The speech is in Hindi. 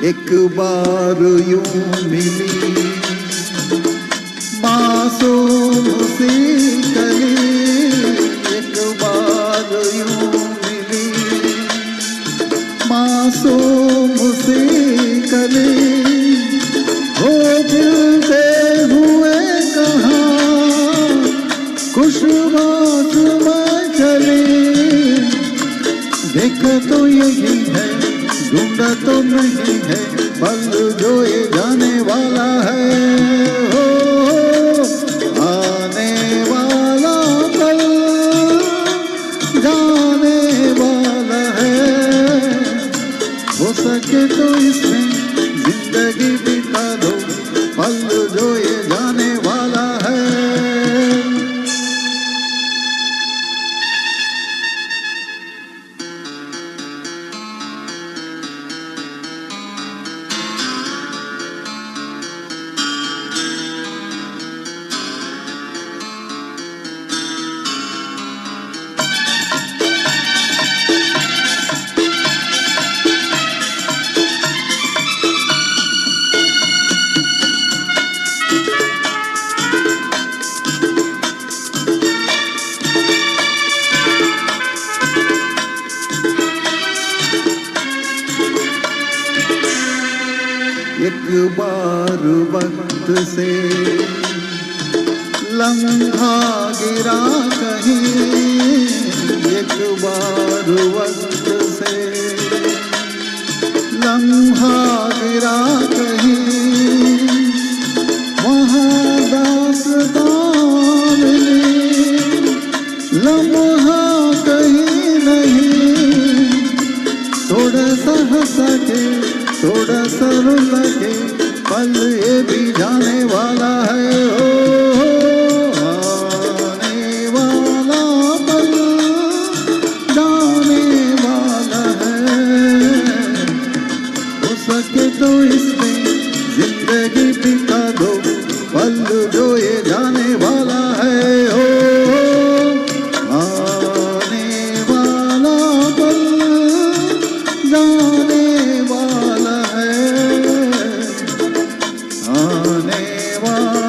एक बार यूं मिली मासूम सी कली, एक बार यूं मिली मासूम सी कली, हो खिलते हुए कहाँ खुशबाश में चली। देखा तो यही है, ढूंढा तो नहीं है, पल जो ये जाने वाला है। हो आने वाला पल जाने वाला है। हो सके तो इसमें जिंदगी बिता दो, पल जो ये जाने वाला है। एक बार वक्त से लम्हा गिरा कहीं, एक बार वक्त से लम्हा गिरा कहीं, वहाँ दास्तां मिली लम्हा कहीं नहीं। थोड़ा सा हंसा के थोड़ा सा रुला के, पल ये भी जाने वाला है। हो आने वाला पल जाने वाला है। हो सके तो इसमें जिंदगी बिता दो, पल जो ये जाने वाला है। हो आने वाला पल जाने वाला है, आने वाला